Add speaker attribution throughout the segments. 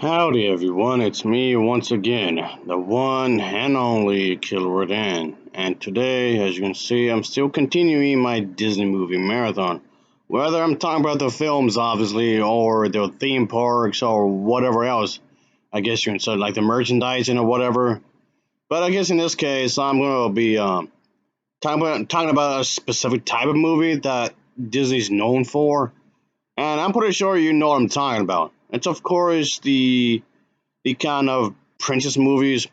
Speaker 1: Howdy everyone, it's me once again, the one and only Killer Rodan. And today, as you can see, I'm still continuing my Disney movie marathon. Whether I'm talking about the films, obviously, or the theme parks, or whatever else. I guess you can say, like the merchandising or whatever. But I guess in this case, I'm going to be talking about a specific type of movie that Disney's known for. And I'm pretty sure you know what I'm talking about. It's, of course, the kind of princess movies.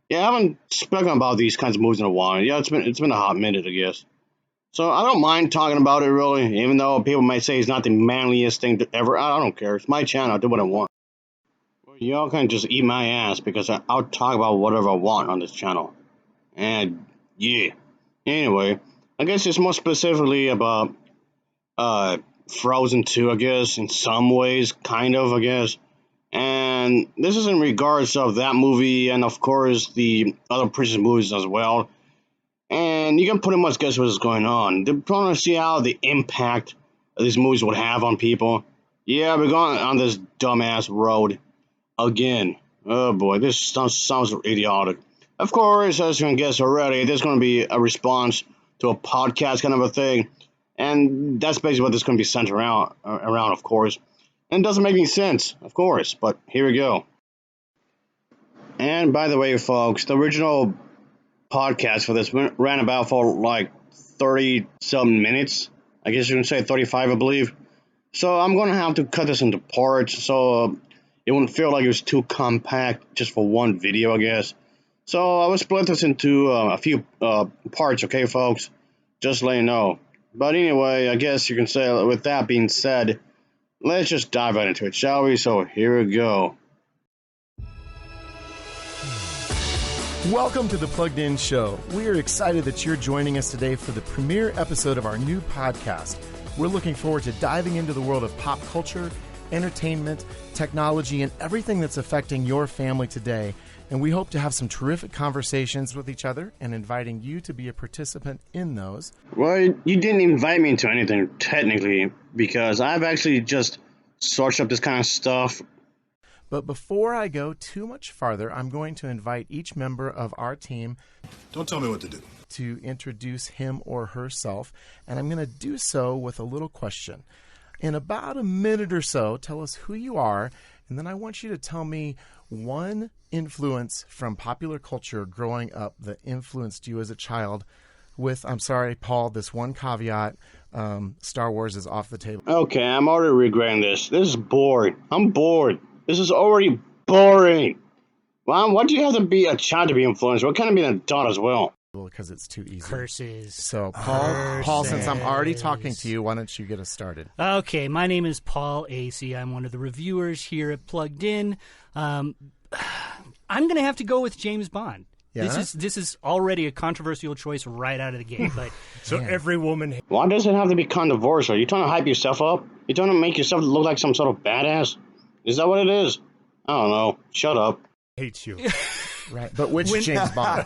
Speaker 1: Yeah, I haven't spoken about these kinds of movies in a while. Yeah, it's been a hot minute, I guess. So I don't mind talking about it really, even though people might say it's not the manliest thing to ever. I don't care. It's my channel. I do what I want. Well, y'all can just eat my ass because I'll talk about whatever I want on this channel. And yeah. Anyway, I guess it's more specifically about uh Frozen 2, I guess, in some ways, kind of, I guess. And this is in regards of that movie and of course the other princess movies as well. And you can pretty much guess what's going on. They're trying to see how the impact these movies would have on people. Yeah, we're going on this dumbass road again. Oh boy, this sounds idiotic. Of course, as you can guess already, there's going to be a response to a podcast kind of a thing. And that's basically what this is going to be centered around, of course. And it doesn't make any sense, of course, but here we go. And by the way, folks, the original podcast for this ran about for like 30 some minutes. I guess you can say 35, I believe. So I'm going to have to cut this into parts so it wouldn't feel like it was too compact just for one video, I guess. So I will split this into a few parts, okay, folks? Just let you know. But anyway, I guess you can say, with that being said, let's just dive right into it, shall we? So here we go.
Speaker 2: Welcome to the Plugged In Show. We are excited that you're joining us today for the premiere episode of our new podcast. We're looking forward to diving into the world of pop culture, entertainment, technology, and everything that's affecting your family today. And we hope to have some terrific conversations with each other and inviting you to be a participant in those.
Speaker 1: Well, you didn't invite me into anything, technically, because I've actually just searched up this kind of stuff.
Speaker 2: But before I go too much farther, I'm going to invite each member of our team.
Speaker 3: Don't tell me what to do.
Speaker 2: To introduce him or herself, and I'm going to do so with a little question. In about a minute or so, tell us who you are, and then I want you to tell me one influence from popular culture growing up that influenced you as a child with, I'm sorry, Paul, this one caveat, Star Wars is off the table.
Speaker 1: Okay, I'm already regretting this. This is boring. I'm bored. This is already boring. Well, why do you have to be a child to be influenced? What kind of be an adult as well?
Speaker 2: Well, because it's too easy.
Speaker 4: Curses.
Speaker 2: So, Paul, since I'm already talking to you, why don't you get us started?
Speaker 4: Okay, my name is Paul Acey. I'm one of the reviewers here at Plugged In. I'm going to have to go with James Bond.
Speaker 2: Yeah?
Speaker 4: This is already a controversial choice right out of the gate, but
Speaker 5: So every woman.
Speaker 1: Why does it have to be controversial? You trying to hype yourself up? You trying to make yourself look like some sort of badass? Is that what it is? I don't know. Shut up.
Speaker 5: Hates you.
Speaker 2: Right, but which James Bond?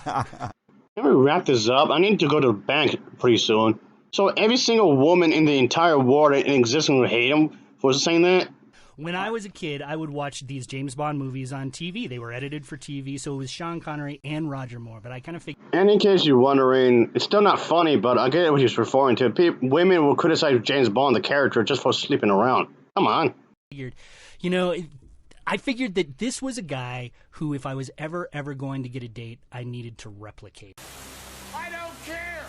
Speaker 1: Let me wrap this up. I need to go to the bank pretty soon. So every single woman in the entire world in existence would hate him for saying that?
Speaker 4: when I was a kid, I would watch these James Bond movies on TV. They were edited for TV, so it was Sean Connery and Roger Moore, but I kind of figured...
Speaker 1: And in case you're wondering, it's still not funny, but I get what he's referring to. Women will criticize James Bond, the character, just for sleeping around. Come on.
Speaker 4: You know, I figured that this was a guy who, if I was ever going to get a date, I needed to replicate.
Speaker 3: I don't care.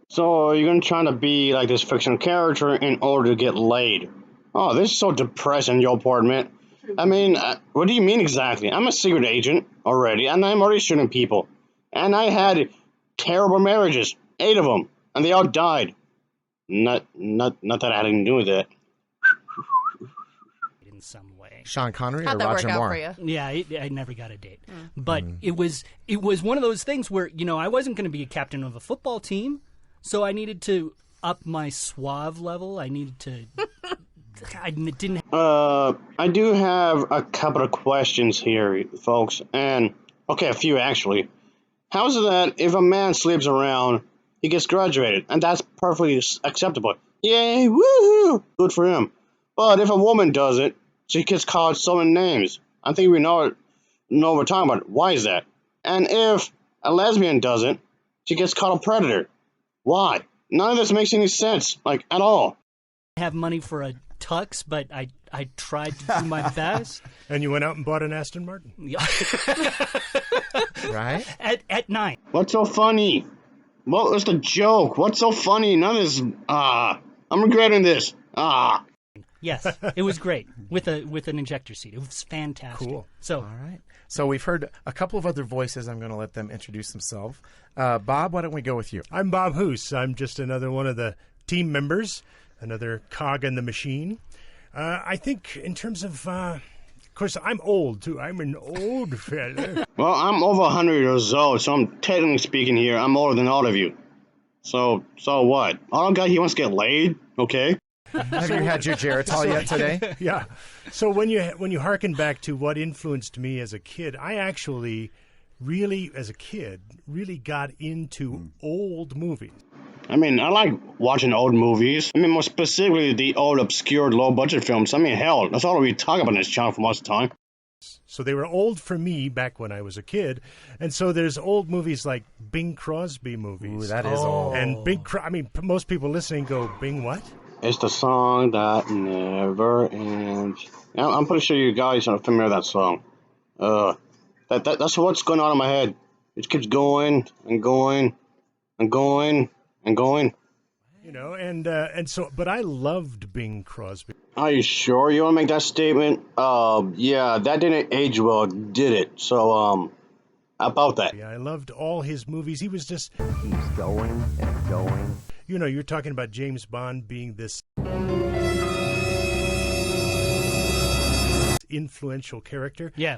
Speaker 1: So you're going to try to be like this fictional character in order to get laid. Oh, this is so depressing, your apartment. I mean, what do you mean exactly? I'm a secret agent already, and I'm already shooting people. And I had terrible marriages, 8 of them, and they all died. Not that I had anything to do with it.
Speaker 4: In some way.
Speaker 2: Sean Connery or
Speaker 6: How'd that
Speaker 2: Roger
Speaker 6: work out
Speaker 2: Moore?
Speaker 6: for you?
Speaker 4: Yeah, I never got a date. But it was one of those things where, you know, I wasn't going to be a captain of a football team, so I needed to up my suave level. I needed to... I didn't...
Speaker 1: I do have a couple of questions here, folks. And, okay, a few actually. How's it that if a man sleeps around, he gets graduated, and that's perfectly acceptable? Yay, woohoo! Good for him. But if a woman does it, she gets called so many names. I think we know what we're talking about. Why is that? And if a lesbian does it, she gets called a predator. Why? None of this makes any sense, like, at all.
Speaker 4: I have money for a tux, but I tried to do my best.
Speaker 5: And you went out and bought an Aston Martin.
Speaker 4: Yeah.
Speaker 2: Right?
Speaker 4: At 9.
Speaker 1: What's so funny? What was the joke? What's so funny? None of this. I'm regretting this.
Speaker 4: Yes, it was great with an ejector seat. It was fantastic.
Speaker 5: Cool.
Speaker 4: So,
Speaker 2: All right. So we've heard a couple of other voices. I'm going to let them introduce themselves. Bob, why don't we go with you?
Speaker 5: I'm Bob Hoos. I'm just another one of the team members, another cog in the machine. I think in terms of course, I'm old, too. I'm an old fella.
Speaker 1: Well, I'm over 100 years old, so I'm technically speaking here, I'm older than all of you. So what? All guy, he wants to get laid, okay?
Speaker 2: Have you had your Geritol yet today?
Speaker 5: Yeah. So when you hearken back to what influenced me as a kid, I actually really, as a kid, really got into old movies.
Speaker 1: I mean, I like watching old movies. I mean, more specifically, the old, obscure, low-budget films. I mean, hell, that's all we talk about in this channel for most of the time.
Speaker 5: So they were old for me back when I was a kid. And so there's old movies like Bing Crosby movies.
Speaker 2: Ooh, that is old.
Speaker 5: And most people listening go, Bing what?
Speaker 1: It's the song that never ends. Yeah, I'm pretty sure you guys are familiar with that song. That's what's going on in my head. It keeps going and going and going and going.
Speaker 5: You know, and so, but I loved Bing Crosby.
Speaker 1: Are you sure you want to make that statement? Yeah, that didn't age well, did it? So, about that.
Speaker 5: Yeah, I loved all his movies. He was just
Speaker 6: Keeps going and going.
Speaker 5: You know, you're talking about James Bond being this influential character.
Speaker 4: yeah.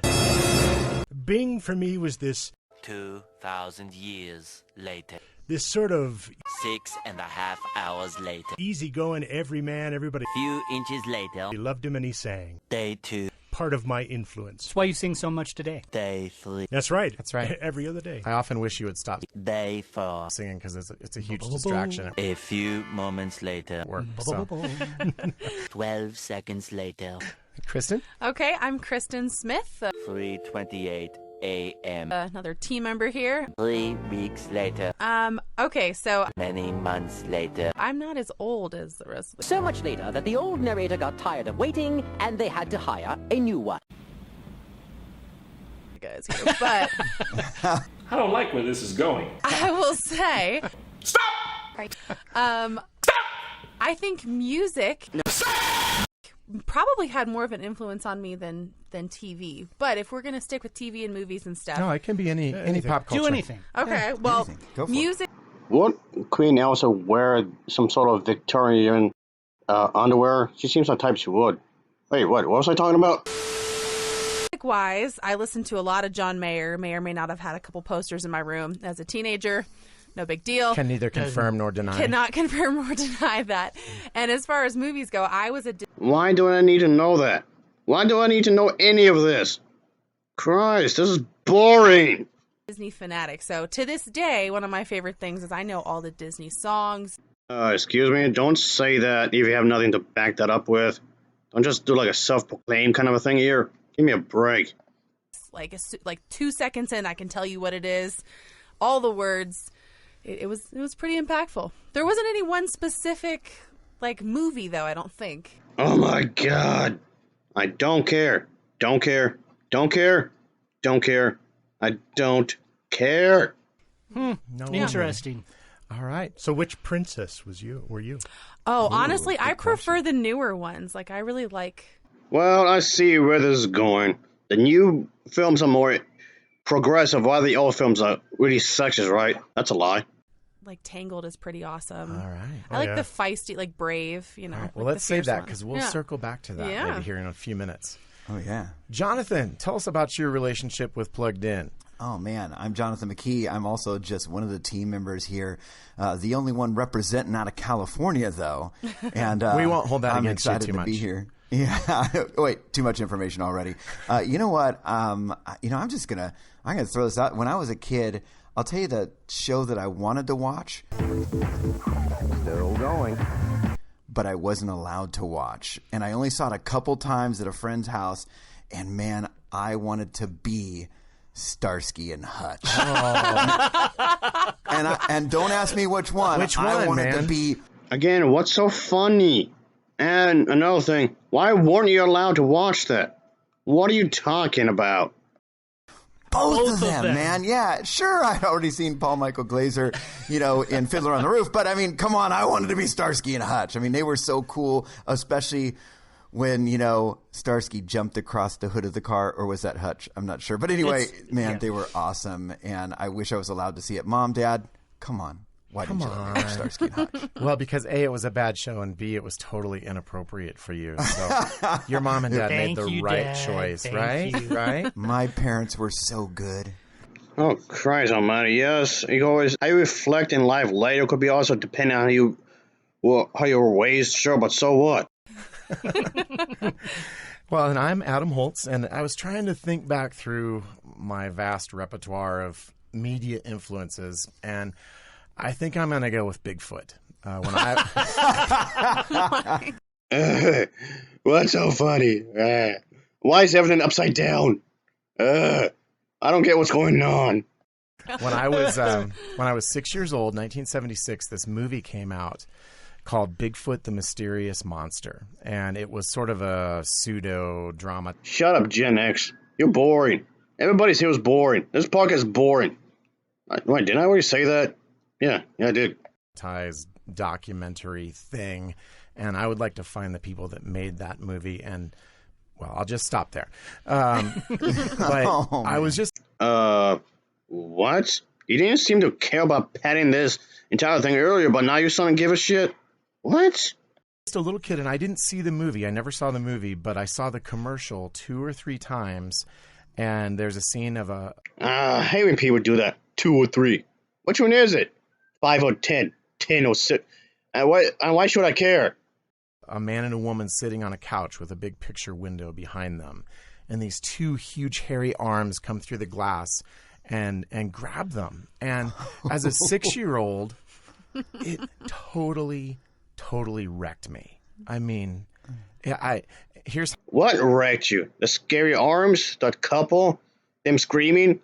Speaker 5: Bing, for me, was this
Speaker 7: 2,000 years later.
Speaker 5: this sort of
Speaker 7: 6.5 hours later.
Speaker 5: easygoing everyman. Everybody
Speaker 7: Few inches later.
Speaker 5: loved him and he sang.
Speaker 7: Day 2.
Speaker 5: Part of my influence.
Speaker 4: That's why you sing so much today.
Speaker 7: Day 3.
Speaker 5: That's right.
Speaker 2: That's right.
Speaker 5: Every other day.
Speaker 2: I often wish you would stop
Speaker 7: Day 4.
Speaker 2: singing because it's a huge distraction at
Speaker 7: A few moments later.
Speaker 2: work. So,
Speaker 7: 12 seconds later.
Speaker 2: Kristen?
Speaker 8: Okay, I'm Kristen Smith,
Speaker 7: 3:28 a.m.
Speaker 8: another team member here.
Speaker 7: 3 weeks later.
Speaker 8: Okay, so
Speaker 7: Many months later.
Speaker 8: I'm not as old as the rest of the
Speaker 9: So much later that the old narrator got tired of waiting and they had to hire a new one.
Speaker 8: guys here, but
Speaker 10: I don't like where this is going.
Speaker 8: I will say,
Speaker 10: Stop!
Speaker 8: I think music probably had more of an influence on me than TV. But if we're gonna stick with TV and movies and stuff,
Speaker 2: No, it can be any pop culture.
Speaker 4: Do anything.
Speaker 8: okay, well,
Speaker 6: Go for it.
Speaker 8: music.
Speaker 1: Would Queen Elsa wear some sort of Victorian underwear? She seems the type she would. Wait, what? What was I talking about?
Speaker 8: Wise, I listened to a lot of John Mayer. May or may not have had a couple posters in my room as a teenager. No big deal.
Speaker 2: Can neither confirm nor deny.
Speaker 8: Cannot confirm or deny that. And as far as movies go, I was a
Speaker 1: Why do I need to know that? Why do I need to know any of this? Christ, this is boring.
Speaker 8: Disney fanatic. So to this day, one of my favorite things is I know all the Disney songs.
Speaker 1: Excuse me, don't say that if you have nothing to back that up with. Don't just do like a self-proclaimed kind of a thing here. Give me a break.
Speaker 8: Like 2 seconds in, I can tell you what it is, all the words. It was pretty impactful. There wasn't any one specific like movie though. I don't think.
Speaker 1: Oh my god. I don't care. Don't care. Don't care. Don't care. I don't care.
Speaker 2: No
Speaker 4: Interesting.
Speaker 2: All right.
Speaker 5: So which princess were you?
Speaker 8: Oh, honestly, I prefer the newer ones. Like I really like.
Speaker 1: Well, I see where this is going. The new films are more progressive, while the old films are really sexist, right? That's a lie.
Speaker 8: Like Tangled is pretty awesome.
Speaker 2: All right.
Speaker 8: I like
Speaker 5: yeah.
Speaker 8: the feisty, like Brave. You know.
Speaker 2: All right. Well,
Speaker 8: like
Speaker 2: let's
Speaker 8: the
Speaker 2: save
Speaker 8: fierce
Speaker 2: that
Speaker 8: one.
Speaker 2: because we'll
Speaker 8: Yeah.
Speaker 2: circle back to that
Speaker 8: Yeah.
Speaker 2: maybe here in a few minutes.
Speaker 6: Oh, yeah.
Speaker 2: Jonathan, tell us about your relationship with Plugged In.
Speaker 6: Oh, man. I'm Jonathan McKee. I'm also just one of the team members here. The only one representing out of California, though. And
Speaker 2: We won't hold that
Speaker 6: I'm
Speaker 2: against you
Speaker 6: excited
Speaker 2: too
Speaker 6: to
Speaker 2: much.
Speaker 6: be here. Yeah. Wait, too much information already. You know what? I'm gonna throw this out. When I was a kid, I'll tell you the show that I wanted to watch.
Speaker 3: Still going.
Speaker 6: But I wasn't allowed to watch. And I only saw it a couple times at a friend's house. And man, I wanted to be Starsky and Hutch.
Speaker 2: Oh.
Speaker 6: and don't ask me which one.
Speaker 2: Which
Speaker 6: I
Speaker 2: one,
Speaker 6: wanted
Speaker 2: man?
Speaker 6: to be.
Speaker 1: Again, what's so funny? And another thing, why weren't you allowed to watch that? What are you talking about?
Speaker 6: Both of them, man. Yeah, sure, I'd already seen Paul Michael Glaser, in Fiddler on the Roof. But, I mean, come on, I wanted to be Starsky and Hutch. I mean, they were so cool, especially when, Starsky jumped across the hood of the car. Or was that Hutch? I'm not sure. But anyway, they were awesome. And I wish I was allowed to see it. Mom, Dad, come on. Why didn't you let me watch Starsky and Hutch?
Speaker 2: Well, because A, it was a bad show, and B, it was totally inappropriate for you. So your mom and dad made the right choice, right? Right?
Speaker 6: My parents were so good.
Speaker 1: Oh, Christ almighty, yes. How you reflect in life later could be also depending on how you were raised, sure, but so what?
Speaker 2: Well, and I'm Adam Holtz, and I was trying to think back through my vast repertoire of media influences, and I think I'm going to go with Bigfoot.
Speaker 1: What's so funny? Why is everything upside down? I don't get what's going on.
Speaker 2: When I was 6 years old, 1976, this movie came out called Bigfoot the Mysterious Monster, and it was sort of a pseudo drama.
Speaker 1: Shut up, Gen X. You're boring. Everybody's here is boring. This podcast is boring. Wait, didn't I already say that? Yeah, I did.
Speaker 2: Documentary thing, and I would like to find the people that made that movie, and well, I'll just stop there. But I was just
Speaker 1: what? You didn't seem to care about petting this entire thing earlier, but now you're starting to give a shit? What?
Speaker 2: Just a little kid, and I didn't see the movie. I never saw the movie, but I saw the commercial 2 or 3 times, and there's a scene of a...
Speaker 1: I hate when people do that. 2 or 3. Which one is it? 5 or 10? 10 or 6? And why should I care?
Speaker 2: A man and a woman sitting on a couch with a big picture window behind them, and these 2 huge hairy arms come through the glass and grab them. And as a 6-year-old, it totally wrecked me. I mean, here's...
Speaker 1: What wrecked you? The scary arms? The couple? Them screaming?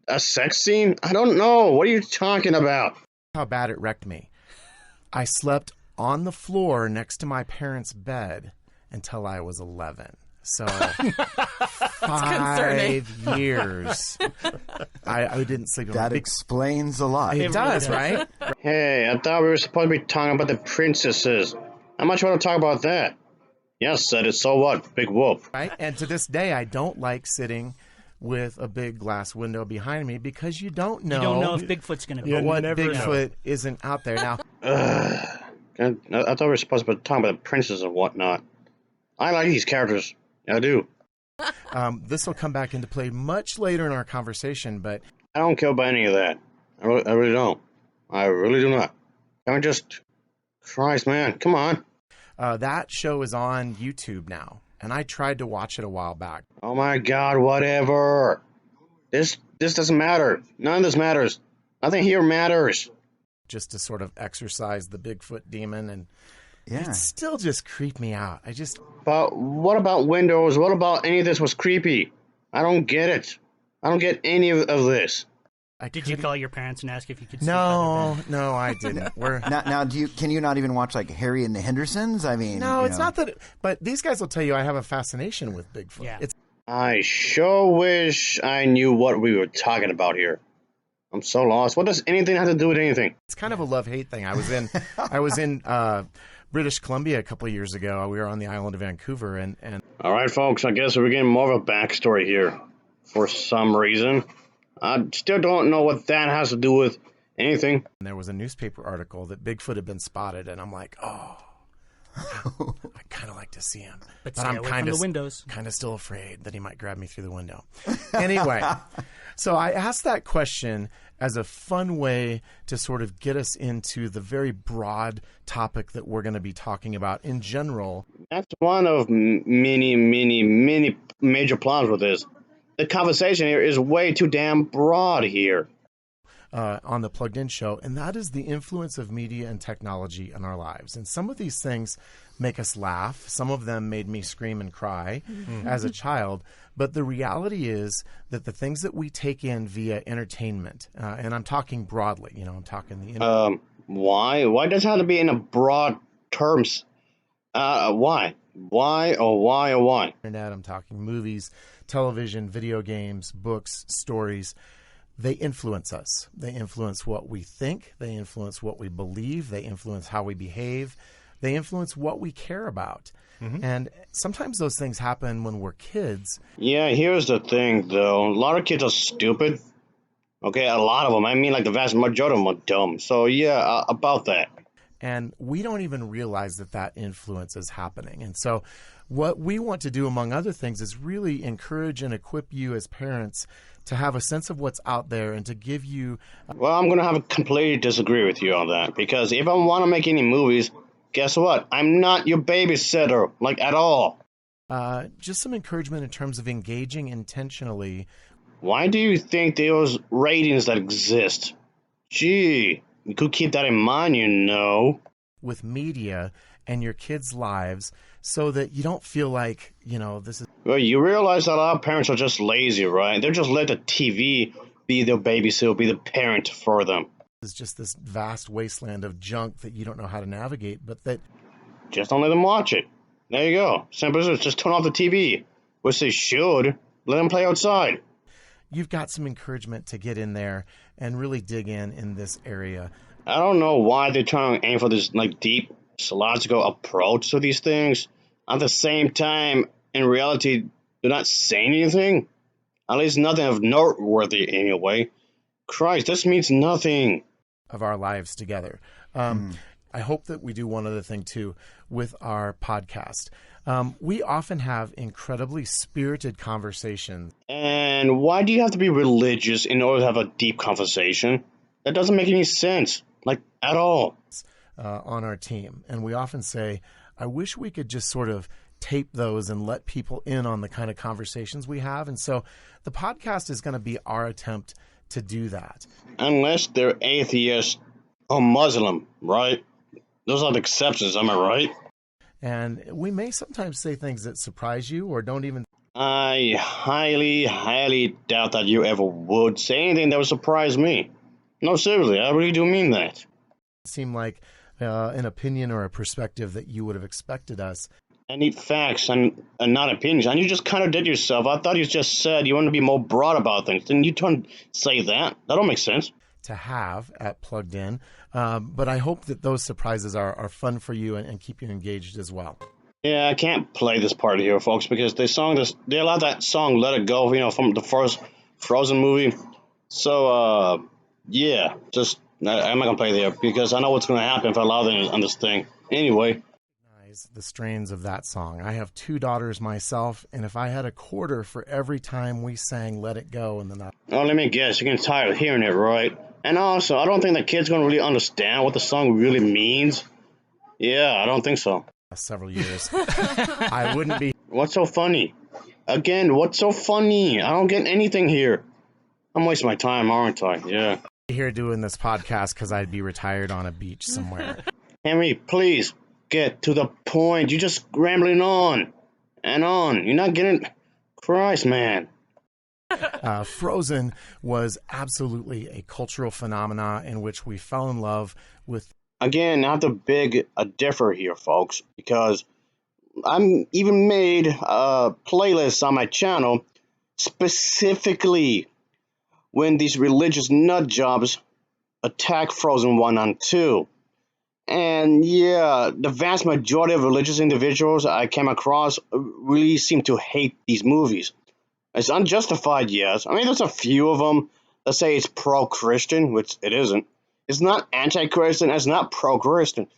Speaker 1: A sex scene? I don't know. What are you talking about?
Speaker 2: How bad it wrecked me. I slept on the floor next to my parents' bed until I was 11. So 5 years. I didn't sleep.
Speaker 6: That explains a lot.
Speaker 2: It does, right?
Speaker 1: Hey, I thought we were supposed to be talking about the princesses. How much you want to talk about that? Yes, said it. So what? Big whoop.
Speaker 2: Right? And to this day, I don't like sitting with a big glass window behind me because you don't know.
Speaker 4: You don't know if Bigfoot's going to be.
Speaker 2: What Bigfoot isn't out there now.
Speaker 1: I thought we were supposed to be talking about the princesses and whatnot. I like these characters. I do.
Speaker 2: This will come back into play much later in our conversation, but...
Speaker 1: I don't care about any of that. I really don't. I really do not. Can I just... Christ, man, come on.
Speaker 2: That show is on YouTube now, and I tried to watch it a while back.
Speaker 1: Oh my God, whatever. This doesn't matter. None of this matters. Nothing here matters.
Speaker 2: Just to sort of exorcise the Bigfoot demon, and
Speaker 6: yeah.
Speaker 2: It still just creeped me out.
Speaker 1: But what about Windows? What about any of this was creepy? I don't get it. I don't get any of this.
Speaker 4: Did you call your parents and ask if you could?
Speaker 2: No, I didn't.
Speaker 6: Now, can you not even watch like Harry and the Hendersons? I mean,
Speaker 2: no, it's not that. But these guys will tell you I have a fascination with Bigfoot.
Speaker 4: Yeah.
Speaker 1: I sure wish I knew what we were talking about here. I'm so lost. What does anything have to do with anything?
Speaker 2: It's kind of a love-hate thing. I was in British Columbia a couple of years ago. We were on the island of Vancouver, and
Speaker 1: all right, folks. I guess we're getting more of a backstory here for some reason. I still don't know what that has to do with anything.
Speaker 2: And there was a newspaper article that Bigfoot had been spotted, and I'm like, oh, I kind of like to see him.
Speaker 4: But I'm kind
Speaker 2: of still afraid that he might grab me through the window. Anyway, so I asked that question as a fun way to sort of get us into the very broad topic that we're going to be talking about in general.
Speaker 1: That's one of many major problems with this. The conversation here is way too damn broad here.
Speaker 2: on the Plugged In show, and that is the influence of media and technology in our lives. And some of these things make us laugh. Some of them made me scream and cry as a child. But the reality is that the things that we take in via entertainment, and I'm talking broadly, I'm talking the
Speaker 1: why? Why does it have to be in a broad terms? Why? Why?
Speaker 2: Internet, I'm talking movies, television, video games, books, stories. They influence us. They influence what we think. They influence what we believe. They influence how we behave. They influence what we care about. And sometimes those things happen when we're kids.
Speaker 1: Yeah, here's the thing, though. A lot of kids are stupid. Okay, a lot of them. I mean, like the vast majority of them are dumb. So, yeah, about that.
Speaker 2: And we don't even realize that influence is happening. And so what we want to do, among other things, is really encourage and equip you as parents to have a sense of what's out there and to give you...
Speaker 1: Well, I'm going to have to completely disagree with you on that. Because if I want to make any movies, guess what? I'm not your babysitter, like, at all.
Speaker 2: Just some encouragement in terms of engaging intentionally.
Speaker 1: Why do you think those ratings that exist? Gee, you could keep that in mind,
Speaker 2: with media and your kids' lives so that you don't feel like, this is...
Speaker 1: Well, you realize that a lot of parents are just lazy, right? They're just let the TV be their babysitter, be the parent for them.
Speaker 2: It's just this vast wasteland of junk that you don't know how to navigate, but that...
Speaker 1: Just don't let them watch it. There you go. Simple as it. Just turn off the TV, which they should. Let them play outside.
Speaker 2: You've got some encouragement to get in there and really dig in this area.
Speaker 1: I don't know why they're trying to aim for this deep, logical approach to these things. At the same time, in reality, they're not saying anything. At least nothing of noteworthy anyway. Christ, this means nothing.
Speaker 2: Of our lives together. I hope that we do one other thing, too, with our podcast. We often have incredibly spirited conversations.
Speaker 1: And why do you have to be religious in order to have a deep conversation? That doesn't make any sense, at all.
Speaker 2: On our team. And we often say, I wish we could just sort of tape those and let people in on the kind of conversations we have. And so the podcast is going to be our attempt to do that.
Speaker 1: Unless they're atheist or Muslim, right? Those are the exceptions, am I right?
Speaker 2: And we may sometimes say things that surprise you or don't even...
Speaker 1: I highly, highly doubt that you ever would say anything that would surprise me. No, seriously, I really do mean that.
Speaker 2: Seem like an opinion or a perspective that you would have expected us.
Speaker 1: I need facts and not opinions. And you just contradict yourself. I thought you just said you want to be more broad about things. Didn't you say that? That don't make sense.
Speaker 2: To have at Plugged In. But I hope that those surprises are fun for you and keep you engaged as well.
Speaker 1: Yeah, I can't play this part here, folks, because they allowed that song "Let It Go," from the first Frozen movie. So, yeah, I'm not gonna play there because I know what's gonna happen if I allow them on this thing. Anyway,
Speaker 2: the strains of that song. I have 2 daughters myself, and if I had a quarter for every time we sang "Let It Go" in the night.
Speaker 1: Oh, let me guess, you're getting tired of hearing it, right? And also, I don't think the kid's gonna really understand what the song really means. Yeah, I don't think so.
Speaker 2: Several years. I wouldn't be.
Speaker 1: What's so funny? Again, what's so funny? I don't get anything here. I'm wasting my time, aren't I? Yeah.
Speaker 2: Here doing this podcast because I'd be retired on a beach somewhere.
Speaker 1: Henry, please get to the point. You're just rambling on and on. You're not getting... Christ, man.
Speaker 2: Frozen was absolutely a cultural phenomena in which we fell in love with.
Speaker 1: Again, I have to beg a differ here, folks, because I'm even made playlists on my channel specifically when these religious nut jobs attack Frozen 1 and 2. And yeah, the vast majority of religious individuals I came across really seem to hate these movies. It's unjustified, yes. I mean, there's a few of them that say it's pro-Christian, which it isn't. It's not anti-Christian, it's not pro-Christian.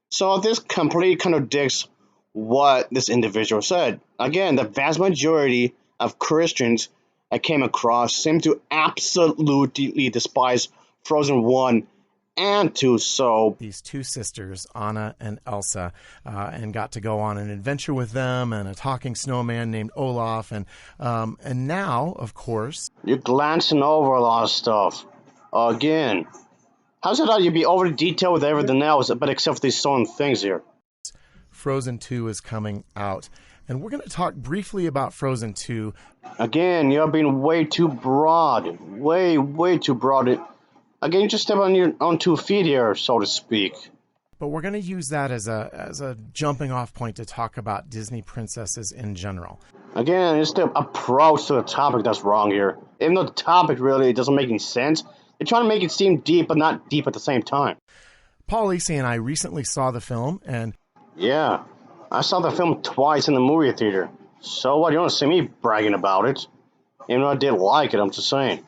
Speaker 1: So this completely contradicts what this individual said. Again, the vast majority of Christians I came across seem to absolutely despise Frozen 1 and 2, so...
Speaker 2: These 2 sisters, Anna and Elsa, and got to go on an adventure with them and a talking snowman named Olaf, and now, of course...
Speaker 1: You're glancing over a lot of stuff. Again, how's it that you be over detailed with everything else, but except for these certain things here?
Speaker 2: Frozen 2 is coming out. And we're going to talk briefly about Frozen 2.
Speaker 1: Again, you're being way too broad. Way too broad. Again, you just step on your own 2 feet here, so to speak.
Speaker 2: But we're going to use that as a jumping off point to talk about Disney princesses in general.
Speaker 1: Again, it's the approach to the topic that's wrong here. Even though the topic really doesn't make any sense, they're trying to make it seem deep, but not deep at the same time.
Speaker 2: Paul Lacey and I recently saw the film, and...
Speaker 1: Yeah, I saw the film twice in the movie theater. So what, you want to see me bragging about it? Even though I did like it, I'm just saying.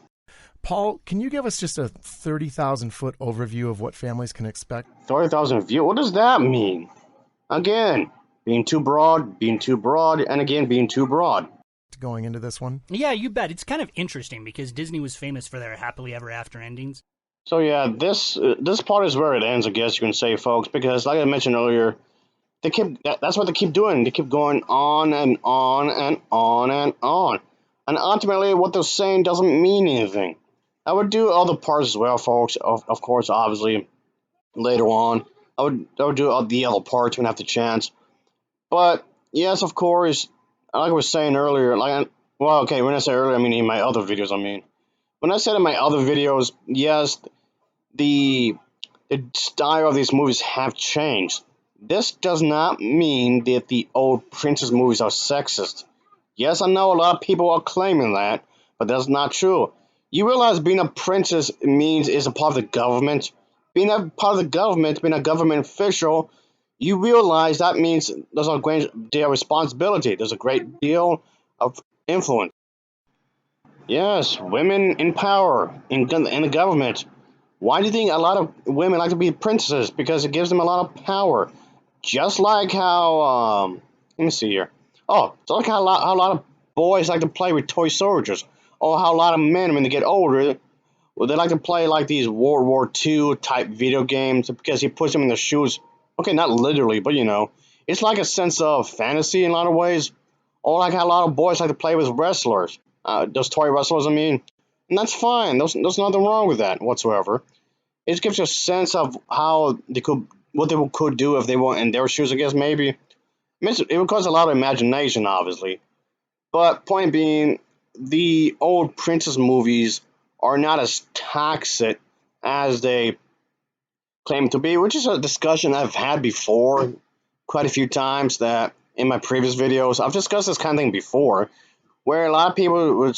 Speaker 2: Paul, can you give us just a 30,000-foot overview of what families can expect?
Speaker 1: 30,000 view? What does that mean? Again, being too broad, and again, being too broad.
Speaker 2: Going into this one?
Speaker 4: Yeah, you bet. It's kind of interesting because Disney was famous for their happily ever after endings.
Speaker 1: So yeah, this part is where it ends, I guess you can say, folks, because like I mentioned earlier, that's what they keep doing. They keep going on and on and on and on. And ultimately, what they're saying doesn't mean anything. I would do other parts as well, folks, of course, obviously, later on. I would do the other parts when I have the chance. But, yes, of course, like I was saying earlier, when I say earlier, I mean in my other videos, When I said in my other videos, yes, the style of these movies have changed. This does not mean that the old princess movies are sexist. Yes, I know a lot of people are claiming that, but that's not true. You realize being a princess is a part of the government? Being a part of the government, being a government official, you realize that means there's a great deal of responsibility. There's a great deal of influence. Yes, women in power in the government. Why do you think a lot of women like to be princesses? Because it gives them a lot of power. Just like how, let me see here. Oh, it's like how a lot of boys like to play with toy soldiers. Or how a lot of men, when they get older, well, they like to play like these World War II type video games because he puts them in their shoes. Okay, not literally, but you know. It's like a sense of fantasy in a lot of ways. Or like how a lot of boys like to play with wrestlers. Those toy wrestlers, I mean. And that's fine. There's nothing wrong with that whatsoever. It gives you a sense of how what they could do if they were in their shoes, I guess, maybe. It would cause a lot of imagination, obviously. But point being, the old princess movies are not as toxic as they claim to be, which is a discussion I've had before quite a few times that in my previous videos. I've discussed this kind of thing before, where a lot of people would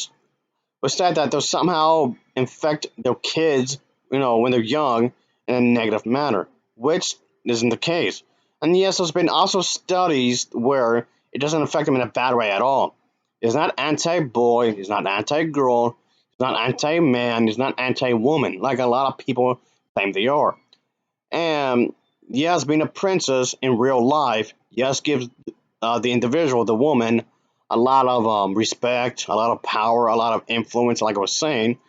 Speaker 1: say that they'll somehow infect their kids, when they're young in a negative manner, which isn't the case. And yes, there's been also studies where it doesn't affect them in a bad way at all. It's not anti-boy, it's not anti-girl, it's not anti-man, it's not anti-woman, like a lot of people claim they are. And yes, being a princess in real life, yes, gives the individual, the woman, a lot of respect, a lot of power, a lot of influence, like I was saying.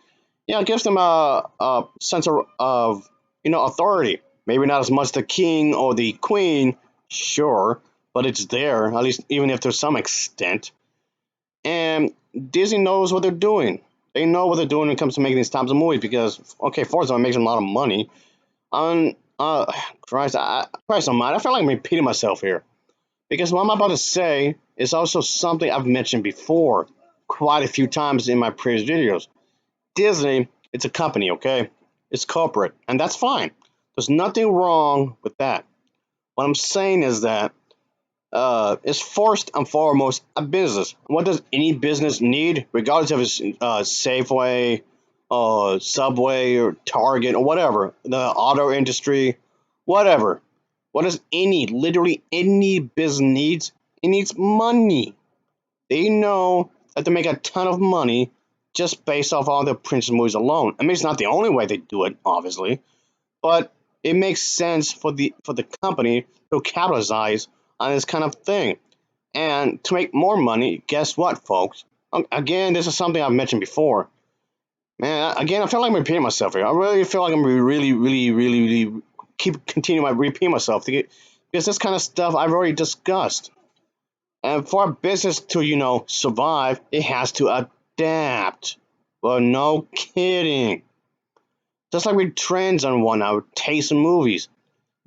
Speaker 1: Yeah, it gives them a sense of authority. Maybe not as much the king or the queen, sure, but it's there, at least even if to some extent. And Disney knows what they're doing. They know what they're doing when it comes to making these types of movies because, okay, first of all, it makes them a lot of money. Christ almighty, I feel like I'm repeating myself here. Because what I'm about to say is also something I've mentioned before quite a few times in my previous videos. Disney, it's a company, okay? It's corporate, and that's fine. There's nothing wrong with that. What I'm saying is that it's first and foremost a business. What does any business need, regardless if it's Safeway, Subway, or Target, or whatever, the auto industry, whatever. What does literally any business needs? It needs money. They know that they make a ton of money just based off all the princess movies alone. I mean, it's not the only way they do it, obviously, but it makes sense for the company to capitalize on this kind of thing. And to make more money, guess what, folks? Again, this is something I've mentioned before. Man, again, I feel like I'm repeating myself here. I really feel like I'm really continuing to repeat myself because this kind of stuff I've already discussed. And for a business to, survive, it has to adapt. Well, no kidding. Just like with trends and whatnot, taste in movies.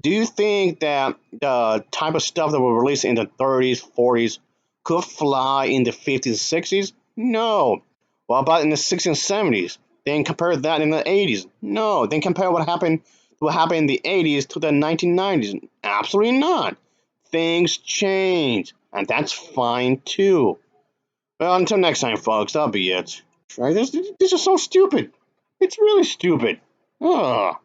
Speaker 1: Do you think that the type of stuff that were released in the 30s, 40s could fly in the 50s, 60s? No. What about in the 60s and 70s? Then compare that in the 80s? No. Then compare what happened in the 80s to the 1990s? Absolutely not. Things change, and that's fine too. Well, until next time, folks, that'll be it. Right? This is so stupid. It's really stupid. Ugh.